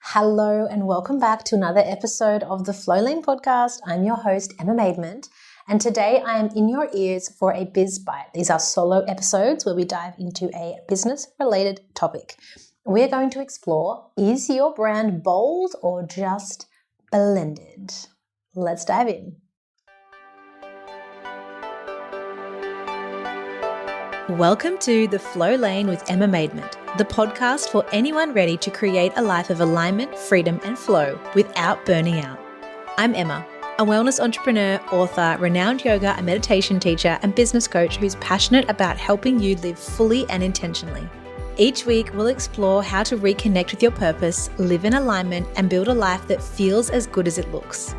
Hello and welcome back to another episode of the Flow Lane podcast. I'm your host, Emma Maidment, and today I am in your ears for a Biz Bite. These are solo episodes where we dive into a business-related topic. We're going to explore, is your brand bold or just blended? Let's dive in. Welcome to the Flow Lane with Emma Maidment, the podcast for anyone ready to create a life of alignment, freedom, and flow without burning out. I'm Emma, a wellness entrepreneur, author, renowned yoga and meditation teacher, and business coach who's passionate about helping you live fully and intentionally. Each week, we'll explore how to reconnect with your purpose, live in alignment, and build a life that feels as good as it looks.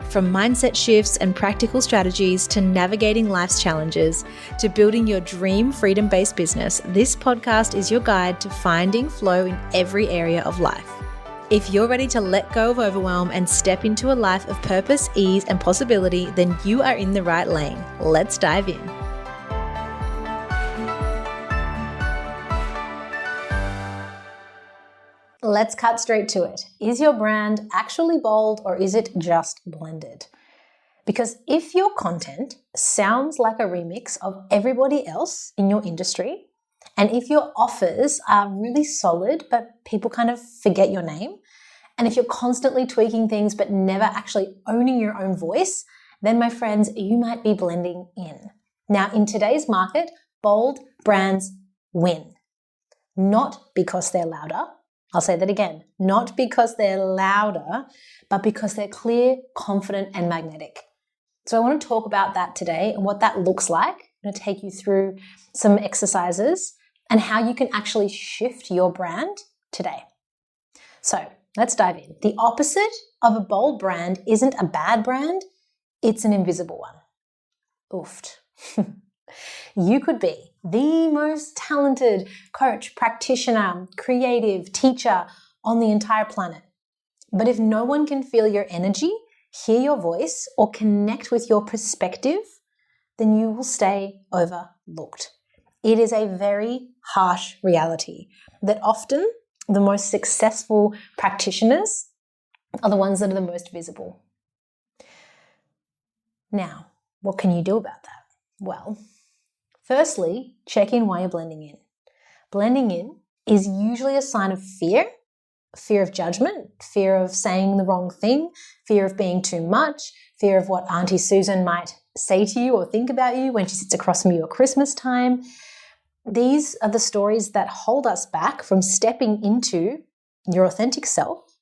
From mindset shifts and practical strategies to navigating life's challenges to building your dream freedom-based business, this podcast is your guide to finding flow in every area of life. If you're ready to let go of overwhelm and step into a life of purpose, ease, and possibility, then you are in the right lane. Let's dive in. Let's cut straight to it. Is your brand actually bold or is it just blended? Because if your content sounds like a remix of everybody else in your industry, and if your offers are really solid but people kind of forget your name, and if you're constantly tweaking things but never actually owning your own voice, then my friends, you might be blending in. Now, in today's market, bold brands win. Not because they're louder. I'll say that again, not because they're louder, but because they're clear, confident, and magnetic. So I want to talk about that today and what that looks like. I'm going to take you through some exercises and how you can actually shift your brand today. So let's dive in. The opposite of a bold brand isn't a bad brand, it's an invisible one. Oofed. You could be the most talented coach, practitioner, creative, teacher on the entire planet. But if no one can feel your energy, hear your voice, or connect with your perspective, then you will stay overlooked. It is a very harsh reality that often the most successful practitioners are the ones that are the most visible. Now, what can you do about that? Well, firstly, check in why you're blending in. Blending in is usually a sign of fear of judgment, fear of saying the wrong thing, fear of being too much, fear of what Auntie Susan might say to you or think about you when she sits across from you at Christmas time. These are the stories that hold us back from stepping into your authentic self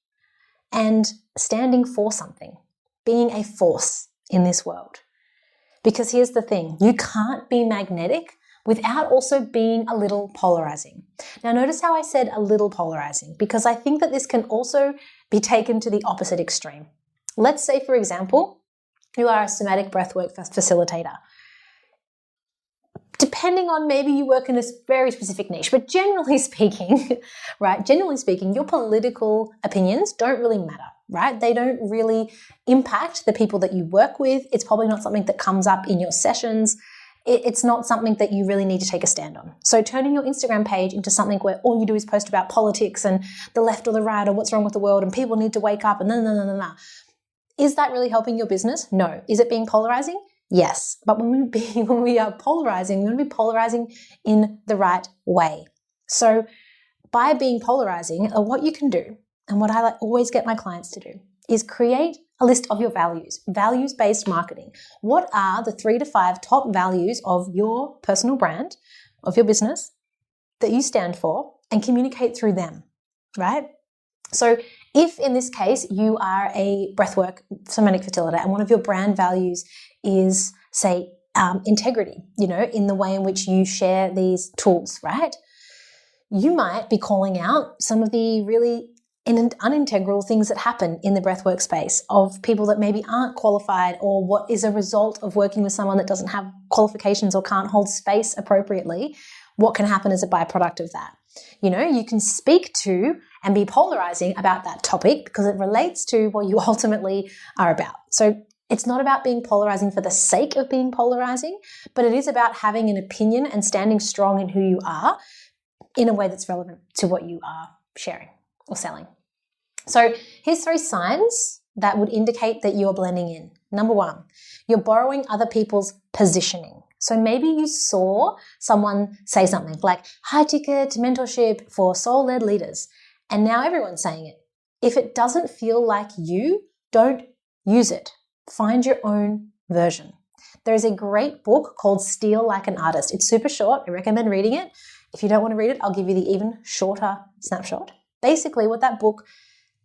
and standing for something, being a force in this world. Because here's the thing, you can't be magnetic without also being a little polarizing. Now notice how I said a little polarizing, because I think that this can also be taken to the opposite extreme. Let's say, for example, you are a somatic breathwork facilitator. Depending on, maybe you work in a very specific niche, but generally speaking, right, your political opinions don't really matter. Right? They don't really impact the people that you work with. It's probably not something that comes up in your sessions. It's not something that you really need to take a stand on. So turning your Instagram page into something where all you do is post about politics and the left or the right or what's wrong with the world and people need to wake up and no. Is that really helping your business? No. Is it being polarizing? Yes. But when we are polarizing, we want to be polarizing in the right way. So by being polarizing, what you can do, and what I always get my clients to do, is create a list of your values, values-based marketing. What are the 3 to 5 top values of your personal brand, of your business, that you stand for, and communicate through them, right? So if in this case you are a breathwork somatic facilitator and one of your brand values is, say, integrity, in the way in which you share these tools, right? You might be calling out some of the really unintegral things that happen in the breathwork space of people that maybe aren't qualified, or what is a result of working with someone that doesn't have qualifications or can't hold space appropriately. What can happen as a byproduct of that? You can speak to and be polarizing about that topic because it relates to what you ultimately are about. So it's not about being polarizing for the sake of being polarizing, but it is about having an opinion and standing strong in who you are in a way that's relevant to what you are sharing or selling. So here's 3 signs that would indicate that you're blending in. Number 1, you're borrowing other people's positioning. So maybe you saw someone say something like high ticket mentorship for soul-led leaders, and now everyone's saying it. If it doesn't feel like you, don't use it. Find your own version. There is a great book called Steal Like an Artist. It's super short. I recommend reading it. If you don't want to read it, I'll give you the even shorter snapshot. Basically, what that book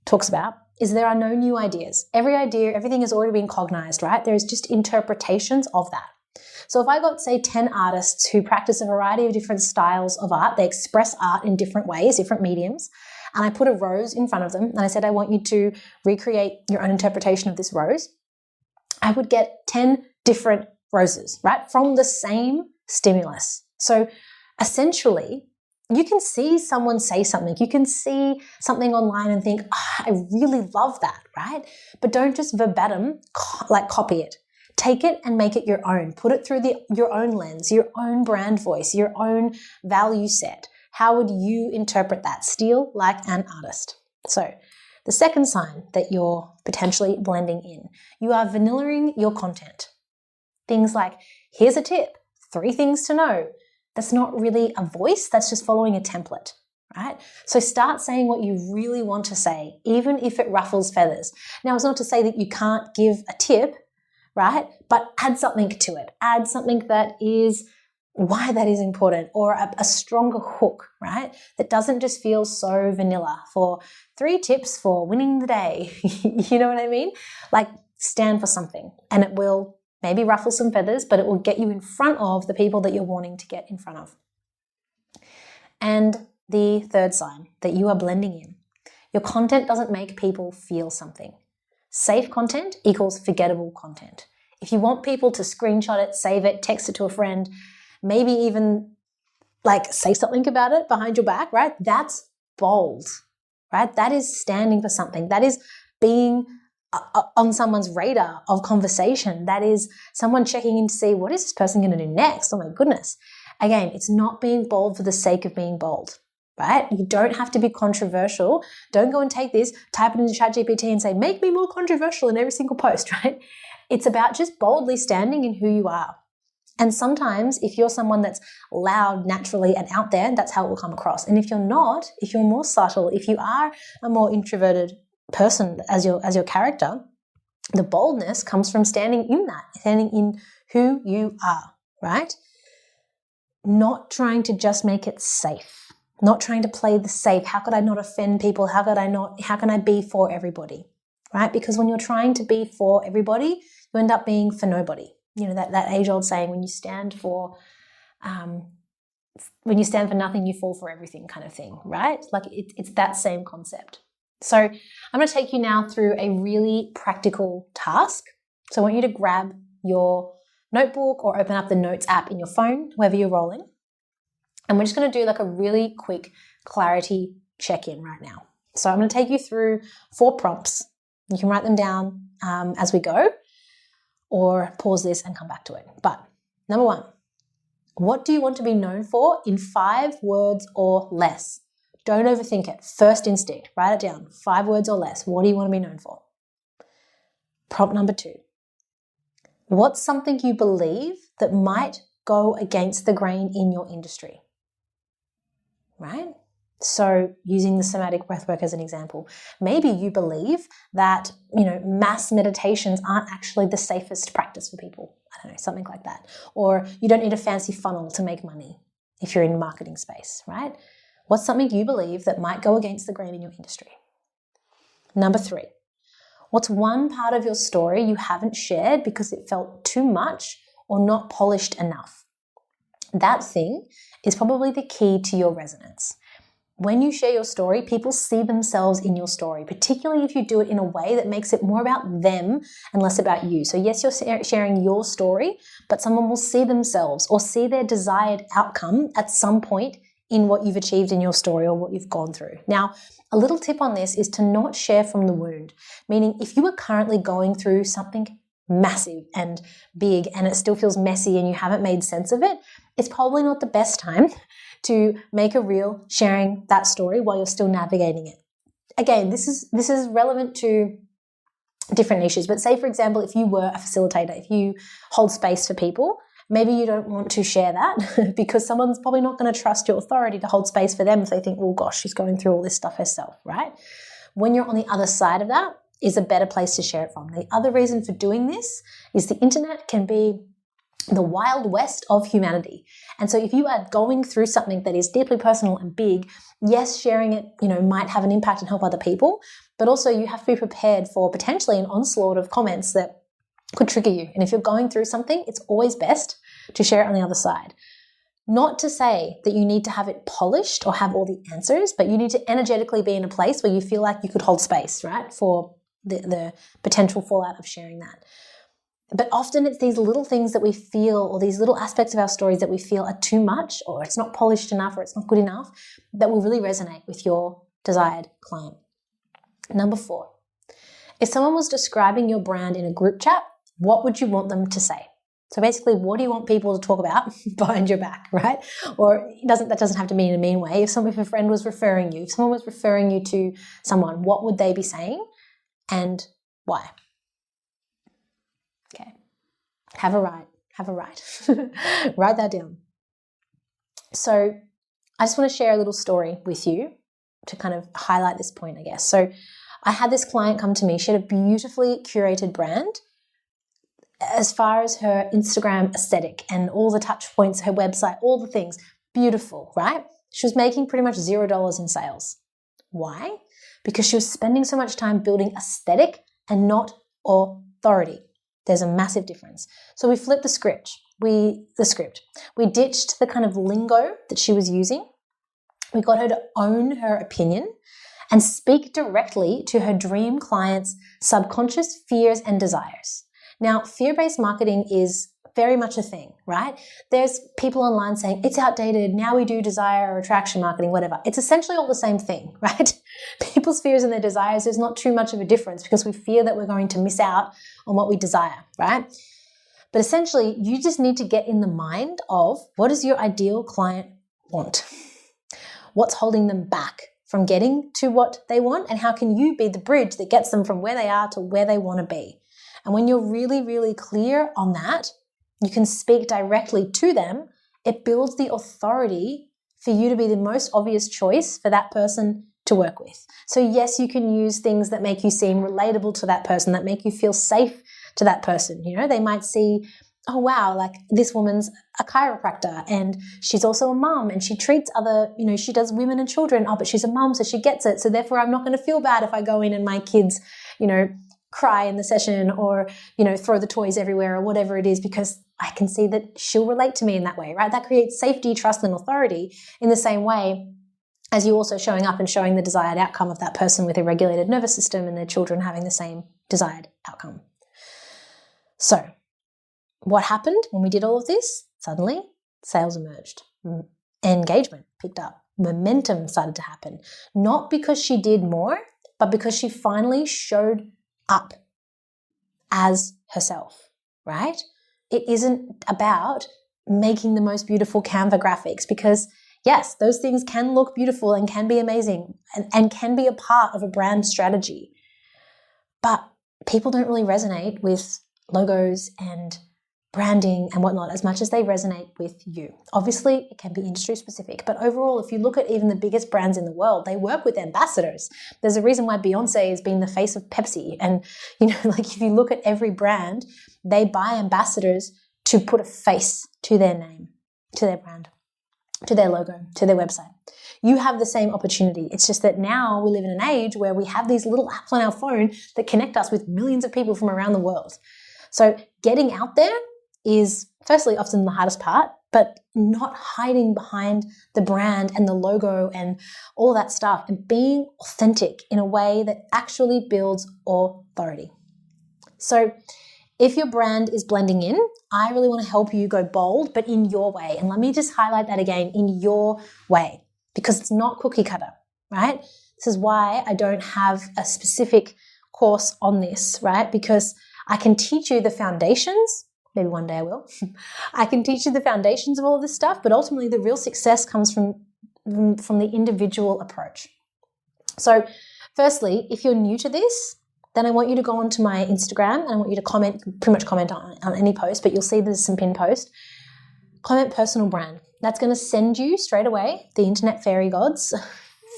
talks about is there are no new ideas. Everything has already been cognized, right? There's just interpretations of that. So if I got, say, 10 artists who practice a variety of different styles of art, they express art in different ways, different mediums, and I put a rose in front of them, and I said, I want you to recreate your own interpretation of this rose, I would get 10 different roses, right, from the same stimulus. So essentially, you can see someone say something. You can see something online and think, I really love that, right? But don't just verbatim copy it. Take it and make it your own. Put it through your own lens, your own brand voice, your own value set. How would you interpret that? Steal like an artist. So the second sign that you're potentially blending in, you are vanillaing your content. Things like, here's a tip, 3 things to know. That's not really a voice, that's just following a template, right? So start saying what you really want to say, even if it ruffles feathers. Now, it's not to say that you can't give a tip, right? But add something to it. Add something that is why that is important, or a stronger hook, right? That doesn't just feel so vanilla. For 3 tips for winning the day, you know what I mean? Like, stand for something, and it will maybe ruffle some feathers, but it will get you in front of the people that you're wanting to get in front of. And the third sign that you are blending in, your content doesn't make people feel something. Safe content equals forgettable content. If you want people to screenshot it, save it, text it to a friend, maybe even say something about it behind your back, right? That's bold, right? That is standing for something. That is being on someone's radar of conversation. That is someone checking in to see, what is this person going to do next? Oh my goodness. Again, it's not being bold for the sake of being bold, right? You don't have to be controversial. Don't go and take this, type it into ChatGPT and say, make me more controversial in every single post, right? It's about just boldly standing in who you are. And sometimes if you're someone that's loud naturally and out there, that's how it will come across. And if you're not, if you're more subtle, if you are a more introverted person as your character, the boldness comes from standing in who you are, right? Not trying to just make it safe, not trying to play the safe. How could I not offend people? How can I be for everybody, right? Because when you're trying to be for everybody, you end up being for nobody. You know, that age-old saying, when you stand for nothing, you fall for everything kind of thing, right? Like it's that same concept. So I'm going to take you now through a really practical task. So I want you to grab your notebook or open up the notes app in your phone, wherever you're rolling. And we're just going to do a really quick clarity check-in right now. So I'm going to take you through 4 prompts. You can write them down as we go, or pause this and come back to it. But number 1, what do you want to be known for in 5 words or less? Don't overthink it. First instinct, write it down. 5 words or less. What do you want to be known for? Prompt number 2. What's something you believe that might go against the grain in your industry? Right? So using the somatic breathwork as an example, maybe you believe that, mass meditations aren't actually the safest practice for people. I don't know, something like that. Or you don't need a fancy funnel to make money if you're in the marketing space, right? What's something you believe that might go against the grain in your industry? Number 3, what's one part of your story you haven't shared because it felt too much or not polished enough? That thing is probably the key to your resonance. When you share your story, people see themselves in your story, particularly if you do it in a way that makes it more about them and less about you. So yes, you're sharing your story, but someone will see themselves or see their desired outcome at some point in what you've achieved in your story or what you've gone through. Now, a little tip on this is to not share from the wound, meaning if you are currently going through something massive and big and it still feels messy and you haven't made sense of it, it's probably not the best time to make a reel sharing that story while you're still navigating it. again, this is relevant to different niches, but say, for example, if you were a facilitator, if you hold space for people, maybe you don't want to share that because someone's probably not going to trust your authority to hold space for them if they think, oh gosh, she's going through all this stuff herself, right? When you're on the other side of that is a better place to share it from. The other reason for doing this is the internet can be the wild west of humanity. And so if you are going through something that is deeply personal and big, yes, sharing it, might have an impact and help other people, but also you have to be prepared for potentially an onslaught of comments that could trigger you. And if you're going through something, it's always best to share it on the other side. Not to say that you need to have it polished or have all the answers, but you need to energetically be in a place where you feel like you could hold space, right, for the potential fallout of sharing that. But often it's these little things that we feel, or these little aspects of our stories that we feel are too much, or it's not polished enough, or it's not good enough, that will really resonate with your desired client. Number 4, if someone was describing your brand in a group chat, what would you want them to say? So basically, what do you want people to talk about behind your back, right? Or that doesn't have to mean in a mean way. If a friend was referring you, if someone was referring you to someone, what would they be saying and why? Okay. Have a write. Write that down. So I just want to share a little story with you to kind of highlight this point, I guess. So I had this client come to me. She had a beautifully curated brand as far as her Instagram aesthetic and all the touch points, her website, all the things. Beautiful, right? She was making pretty much $0 in sales. Why? Because she was spending so much time building aesthetic and not authority. There's a massive difference. So we flipped the script. We ditched the kind of lingo that she was using. We got her to own her opinion and speak directly to her dream clients' subconscious fears and desires. Now, fear-based marketing is very much a thing, right? There's people online saying it's outdated. Now we do desire or attraction marketing, whatever. It's essentially all the same thing, right? People's fears and their desires, there's not too much of a difference because we fear that we're going to miss out on what we desire, right? But essentially, you just need to get in the mind of what does your ideal client want? What's holding them back from getting to what they want? And how can you be the bridge that gets them from where they are to where they want to be? And when you're really, really clear on that, you can speak directly to them. It builds the authority for you to be the most obvious choice for that person to work with. So yes, you can use things that make you seem relatable to that person, that make you feel safe to that person. They might see, oh wow, like this woman's a chiropractor and she's also a mum and she treats other, she does women and children. Oh, but she's a mum, so she gets it. So therefore I'm not going to feel bad if I go in and my kids, cry in the session or, throw the toys everywhere or whatever it is, because I can see that she'll relate to me in that way, right? That creates safety, trust, and authority in the same way as you also showing up and showing the desired outcome of that person with a regulated nervous system and their children having the same desired outcome. So what happened when we did all of this? Suddenly, sales emerged. Engagement picked up. Momentum started to happen. Not because she did more, but because she finally showed up as herself, right? It isn't about making the most beautiful Canva graphics because, yes, those things can look beautiful and can be amazing and can be a part of a brand strategy. But people don't really resonate with logos and branding and whatnot as much as they resonate with you. Obviously, it can be industry specific, but overall, if you look at even the biggest brands in the world, they work with ambassadors. There's a reason why Beyonce has been the face of Pepsi. And, if you look at every brand, they buy ambassadors to put a face to their name, to their brand, to their logo, to their website. You have the same opportunity. It's just that now we live in an age where we have these little apps on our phone that connect us with millions of people from around the world. So getting out there is firstly often the hardest part, but not hiding behind the brand and the logo and all that stuff and being authentic in a way that actually builds authority. So if your brand is blending in, I really want to help you go bold, but in your way. And let me just highlight that again, in your way, because it's not cookie cutter, right? This is why I don't have a specific course on this, right? Because I can teach you the foundations. Maybe one day I will. I can teach you the foundations of all of this stuff, but ultimately the real success comes from the individual approach. So Firstly, if you're new to this, then I want you to go onto my Instagram and I want you to comment, pretty much comment on any post, but you'll see there's some pinned post. Comment personal brand. That's going to send you straight away, the internet fairy gods,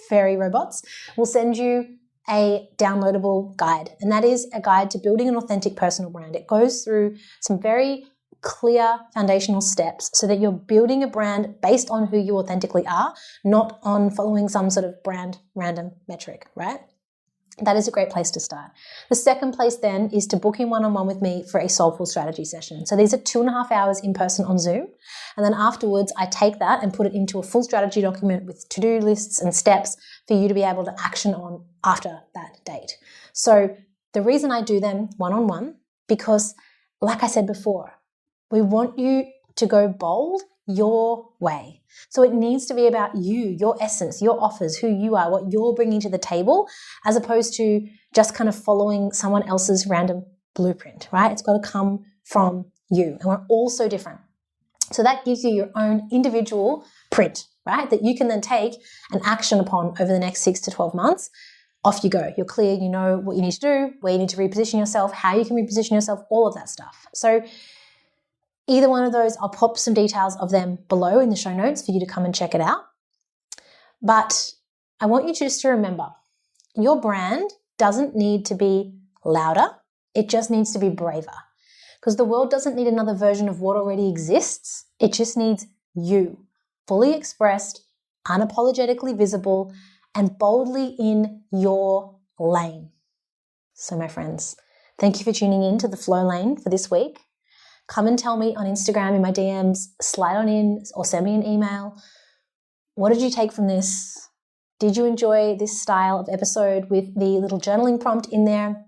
fairy robots, will send you a downloadable guide. And that is a guide to building an authentic personal brand. It goes through some very clear foundational steps so that you're building a brand based on who you authentically are, not on following some sort of brand random metric, right? That is a great place to start. The second place then is to book in one-on-one with me for a soulful strategy session. So these are 2.5 hours in person on Zoom. And then afterwards, I take that and put it into a full strategy document with to-do lists and steps for you to be able to action on after that date. So the reason I do them one-on-one, because like I said before, we want you to go bold your way. So it needs to be about you, your essence, your offers, who you are, what you're bringing to the table, as opposed to just kind of following someone else's random blueprint, right? It's got to come from you. And we're all so different. So that gives you your own individual print, right? That you can then take and action upon over the next 6 to 12 months. Off you go. You're clear. You know what you need to do, where you need to reposition yourself, how you can reposition yourself, all of that stuff. So either one of those, I'll pop some details of them below in the show notes for you to come and check it out. But I want you just to remember, your brand doesn't need to be louder. It just needs to be braver. Because the world doesn't need another version of what already exists. It just needs you, fully expressed, unapologetically visible, and boldly in your lane. So my friends, thank you for tuning in to the Flow Lane for this week. Come and tell me on Instagram in my DMs, slide on in or send me an email. What did you take from this? Did you enjoy this style of episode with the little journaling prompt in there?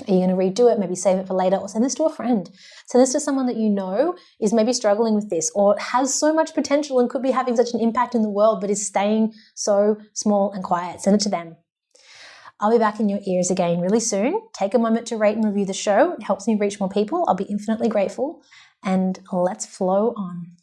Are you going to redo it? Maybe save it for later or send this to a friend. Send this to someone that you know is maybe struggling with this or has so much potential and could be having such an impact in the world but is staying so small and quiet. Send it to them. I'll be back in your ears again really soon. Take a moment to rate and review the show. It helps me reach more people. I'll be infinitely grateful. And let's flow on.